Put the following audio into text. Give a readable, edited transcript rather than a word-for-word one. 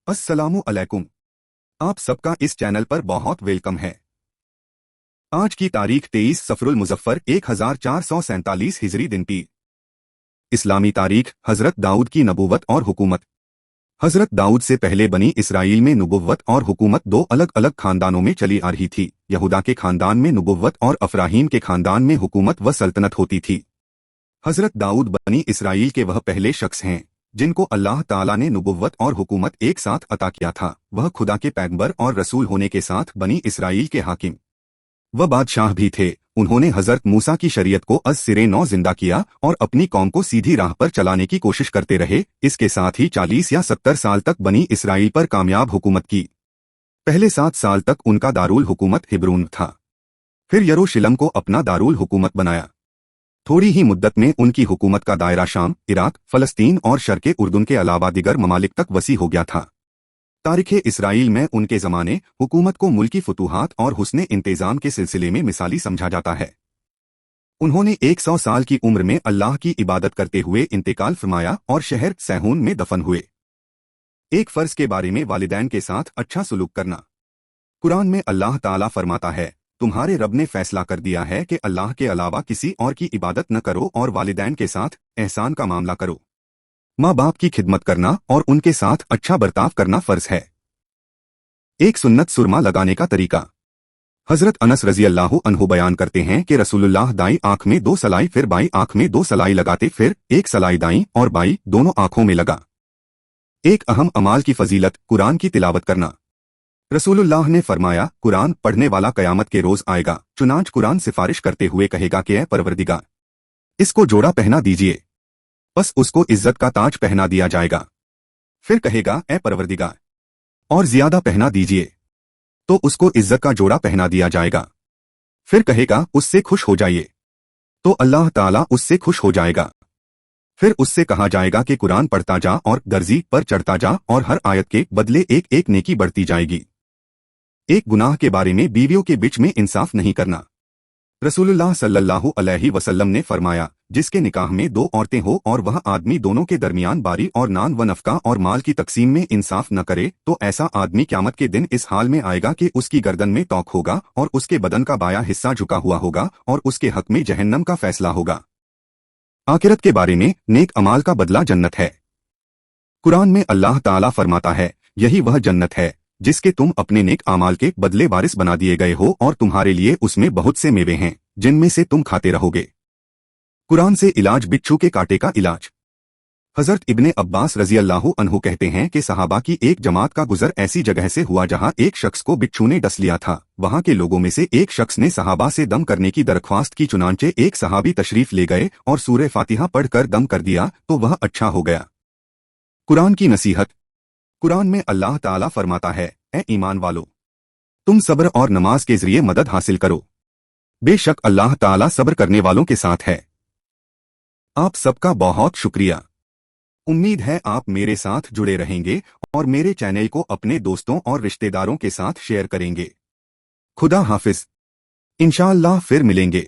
अस्सलामु अलैकुम। आप सबका इस चैनल पर बहुत वेलकम है। आज की तारीख 23 सफरुल मुजफ्फर 1447 हिजरी दिन पीर। इस्लामी तारीख हजरत दाऊद की नबूवत और हुकूमत। हजरत दाऊद से पहले बनी इसराइल में नबूवत और हुकूमत दो अलग अलग खानदानों में चली आ रही थी। यहूदा के खानदान में नबूवत और अफराहीम के खानदान में हुकूमत व सल्तनत होती थी। हजरत दाऊद बनी इसराइल के वह पहले शख्स हैं जिनको अल्लाह ताला ने नबुव्वत और हुकूमत एक साथ अता किया था। वह खुदा के पैगंबर और रसूल होने के साथ बनी इसराइल के हाकिम व बादशाह भी थे। उन्होंने हजरत मूसा की शरीयत को अज सिरे नौ जिंदा किया और अपनी कौम को सीधी राह पर चलाने की कोशिश करते रहे। इसके साथ ही 40 या 70 साल तक बनी इसराइल पर कामयाब हुकूमत की। पहले 7 साल तक उनका दारुल हुकूमत हिब्रून था। फिर यरूशलेम को अपना दारुल हुकूमत बनाया। थोड़ी ही मुद्दत में उनकी हुकूमत का दायरा शाम, इराक, फलस्तीन और शर्क़े उर्दुन के अलावा दिगर ममालिक तक वसी हो गया था। तारीख़ इसराइल में उनके ज़माने हुकूमत को मुल्की फतूहात और हुस्ने इंतज़ाम के सिलसिले में मिसाली समझा जाता है। उन्होंने 100 साल की उम्र में अल्लाह की इबादत करते हुए इंतकाल फरमाया और शहर सहून में दफन हुए। एक फ़र्ज के बारे में वालिदैन के साथ अच्छा सलूक करना। कुरान में अल्लाह ताला फरमाता है, तुम्हारे रब ने फैसला कर दिया है कि अल्लाह के अलावा किसी और की इबादत न करो और वालिदैन के साथ एहसान का मामला करो। माँ बाप की खिदमत करना और उनके साथ अच्छा बर्ताव करना फर्ज है। एक सुन्नत सुरमा लगाने का तरीका। हजरत अनस रजी अल्लाह अन्हु बयान करते हैं कि रसूलुल्लाह दाई आंख में 2 सलाई फिर बाई आंख में 2 सलाई लगाते, फिर एक सलाई दाई और बाई दोनों आंखों में लगा। एक अहम अमाल की फजीलत, कुरान की तिलावत करना। रसूलुल्लाह ने फरमाया, कुरान पढ़ने वाला कयामत के रोज आएगा, चुनांच कुरान सिफारिश करते हुए कहेगा कि ऐ परवरदिगार, इसको जोड़ा पहना दीजिए। बस उसको इज्जत का ताज पहना दिया जाएगा। फिर कहेगा, ऐ परवरदिगार, और ज्यादा पहना दीजिए, तो उसको इज्जत का जोड़ा पहना दिया जाएगा। फिर कहेगा, उससे खुश हो जाइए, तो अल्लाह ताला उससे खुश हो जाएगा। फिर उससे कहा जाएगा कि कुरान पढ़ता जा और दर्जी पर चढ़ता जा और हर आयत के बदले एक एक नेकी बढ़ती जाएगी। एक गुनाह के बारे में बीवियों के बीच में इंसाफ नहीं करना। रसूलुल्लाह सल्लल्लाहु अलैहि वसल्लम ने फरमाया, जिसके निकाह में 2 औरतें हो और वह आदमी दोनों के दरमियान बारी और नान व नफका और माल की तकसीम में इंसाफ न करे, तो ऐसा आदमी क़यामत के दिन इस हाल में आएगा कि उसकी गर्दन में तौक होगा और उसके बदन का बाया हिस्सा झुका हुआ होगा और उसके हक में जहन्नम का फैसला होगा। आखिरत के बारे में नेक अमाल का बदला जन्नत है। कुरान में अल्लाह ताला फरमाता है, यही वह जन्नत है जिसके तुम अपने नेक अमाल के बदले वारिस बना दिए गए हो और तुम्हारे लिए उसमें बहुत से मेवे हैं जिनमें से तुम खाते रहोगे। कुरान से इलाज, बिच्छू के कांटे का इलाज। हजरत इब्ने अब्बास रजी अल्लाह अन्हु कहते हैं कि सहाबा की एक जमात का गुजर ऐसी जगह से हुआ जहां एक शख्स को बिच्छू ने डस लिया था। वहां के लोगों में से एक शख्स ने सहाबा से दम करने की दरख्वास्त की, चुनांचे एक सहाबी तशरीफ ले गए और सूरह फातिहा पढ़कर दम कर दिया तो वह अच्छा हो गया। कुरान की नसीहत। कुरान में अल्लाह ताला फरमाता है, ए ईमान वालो, तुम सब्र और नमाज के जरिए मदद हासिल करो, बेशक अल्लाह ताला सब्र करने वालों के साथ है। आप सबका बहुत शुक्रिया। उम्मीद है आप मेरे साथ जुड़े रहेंगे और मेरे चैनल को अपने दोस्तों और रिश्तेदारों के साथ शेयर करेंगे। खुदा हाफिज। इंशाअल्लाह फिर मिलेंगे।